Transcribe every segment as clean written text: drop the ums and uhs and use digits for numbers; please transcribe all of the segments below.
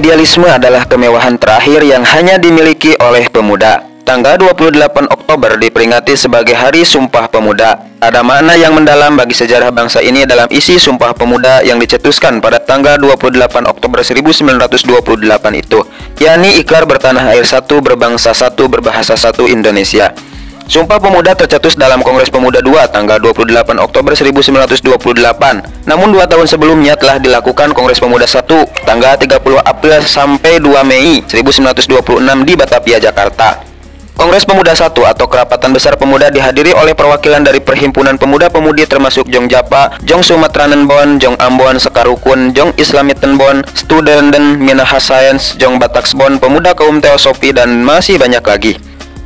Idealisme adalah kemewahan terakhir yang hanya dimiliki oleh pemuda. Tanggal 28 Oktober diperingati sebagai Hari Sumpah Pemuda. Ada makna yang mendalam bagi sejarah bangsa ini dalam isi Sumpah Pemuda yang dicetuskan pada tanggal 28 Oktober 1928 itu, yakni ikrar bertanah air satu, berbangsa satu, berbahasa satu Indonesia. Sumpah Pemuda tercetus dalam Kongres Pemuda II tanggal 28 Oktober 1928. Namun 2 tahun sebelumnya telah dilakukan Kongres Pemuda I tanggal 30 April sampai 2 Mei 1926 di Batavia, Jakarta. Kongres Pemuda I atau Kerapatan Besar Pemuda dihadiri oleh perwakilan dari Perhimpunan Pemuda-Pemudi termasuk Jong Japa, Jong Sumatranenbon, Jong Ambon, Sekarukun, Jong Islamitenbon, Studenten, Minahascience, Jong Bataksbon, Pemuda Kaum Teosofi, dan masih banyak lagi.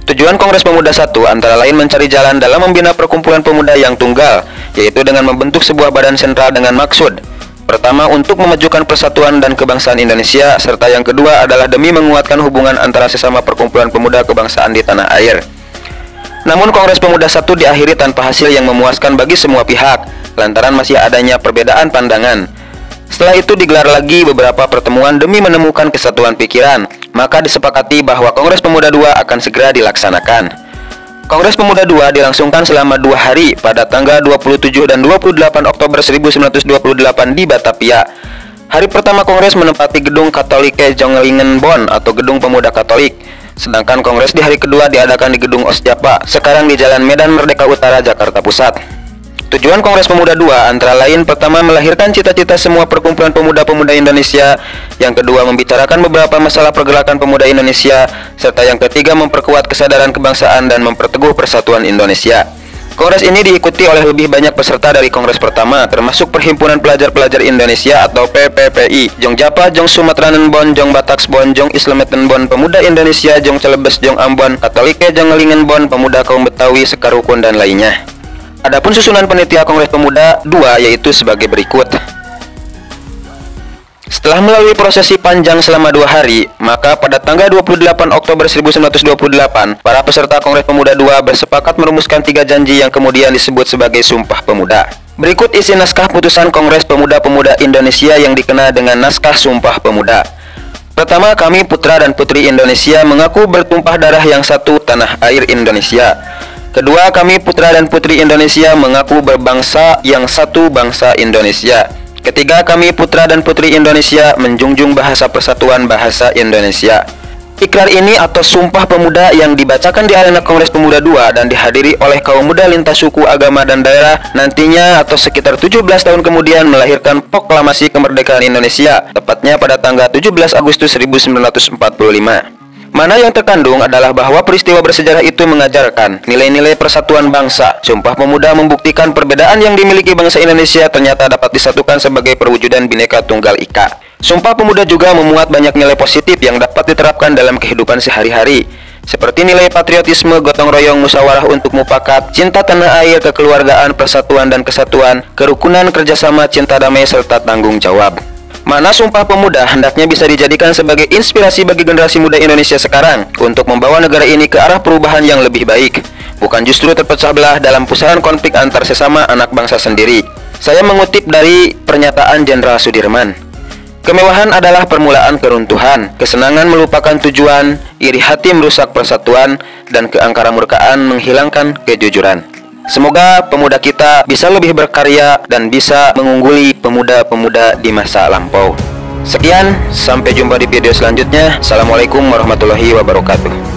Tujuan Kongres Pemuda I antara lain mencari jalan dalam membina perkumpulan pemuda yang tunggal, yaitu dengan membentuk sebuah badan sentral dengan maksud: pertama, untuk memajukan persatuan dan kebangsaan Indonesia, serta yang kedua adalah demi menguatkan hubungan antara sesama perkumpulan pemuda kebangsaan di tanah air. Namun Kongres Pemuda I diakhiri tanpa hasil yang memuaskan bagi semua pihak, lantaran masih adanya perbedaan pandangan. Setelah itu digelar lagi beberapa pertemuan demi menemukan kesatuan pikiran, maka disepakati bahwa Kongres Pemuda II akan segera dilaksanakan. Kongres Pemuda II dilangsungkan selama 2 hari pada tanggal 27 dan 28 Oktober 1928 di Batavia. Hari pertama Kongres menempati Gedung Katolike Jongelingenbon atau Gedung Pemuda Katolik. Sedangkan Kongres di hari kedua diadakan di Gedung Osjapa, sekarang di Jalan Medan Merdeka Utara, Jakarta Pusat. Tujuan Kongres Pemuda II antara lain pertama melahirkan cita-cita semua perkumpulan pemuda-pemuda Indonesia, yang kedua membicarakan beberapa masalah pergerakan pemuda Indonesia, serta yang ketiga memperkuat kesadaran kebangsaan dan memperteguh persatuan Indonesia. Kongres ini diikuti oleh lebih banyak peserta dari Kongres pertama, termasuk Perhimpunan Pelajar-Pelajar Indonesia atau PPPI, Jong Japa, Jong Sumatranenbon, Jong Bataksbon, Jong Islamitenbon, Pemuda Indonesia, Jong Celebes, Jong Ambon, Katolike Jongelingenbon, Pemuda Kaum Betawi, Sekarukun, dan lainnya. Adapun susunan panitia Kongres Pemuda II yaitu sebagai berikut. Setelah melalui prosesi panjang selama 2 hari, maka pada tanggal 28 Oktober 1928, para peserta Kongres Pemuda II bersepakat merumuskan 3 janji yang kemudian disebut sebagai Sumpah Pemuda. Berikut isi naskah putusan Kongres Pemuda-Pemuda Indonesia yang dikenal dengan Naskah Sumpah Pemuda. Pertama, kami putra dan putri Indonesia mengaku bertumpah darah yang satu, tanah air Indonesia. Kedua, kami putra dan putri Indonesia mengaku berbangsa yang satu, bangsa Indonesia. Ketiga, kami putra dan putri Indonesia menjunjung bahasa persatuan, bahasa Indonesia. Ikrar ini atau Sumpah Pemuda yang dibacakan di arena Kongres Pemuda II dan dihadiri oleh kaum muda lintas suku, agama, dan daerah, nantinya atau sekitar 17 tahun kemudian melahirkan Proklamasi Kemerdekaan Indonesia, tepatnya pada tanggal 17 Agustus 1945. Mana yang terkandung adalah bahwa peristiwa bersejarah itu mengajarkan nilai-nilai persatuan bangsa. Sumpah Pemuda membuktikan perbedaan yang dimiliki bangsa Indonesia ternyata dapat disatukan sebagai perwujudan Bhinneka Tunggal Ika. Sumpah Pemuda juga memuat banyak nilai positif yang dapat diterapkan dalam kehidupan sehari-hari, seperti nilai patriotisme, gotong royong, musyawarah untuk mufakat, cinta tanah air, kekeluargaan, persatuan dan kesatuan, kerukunan, kerjasama, cinta damai, serta tanggung jawab. Mana Sumpah Pemuda hendaknya bisa dijadikan sebagai inspirasi bagi generasi muda Indonesia sekarang untuk membawa negara ini ke arah perubahan yang lebih baik, bukan justru terpecah belah dalam pusaran konflik antar sesama anak bangsa sendiri. Saya mengutip dari pernyataan Jenderal Sudirman. Kemewahan adalah permulaan keruntuhan, kesenangan melupakan tujuan, iri hati merusak persatuan, dan keangkara-murkaan menghilangkan kejujuran. Semoga pemuda kita bisa lebih berkarya dan bisa mengungguli pemuda-pemuda di masa lampau. Sekian, sampai jumpa di video selanjutnya. Assalamualaikum warahmatullahi wabarakatuh.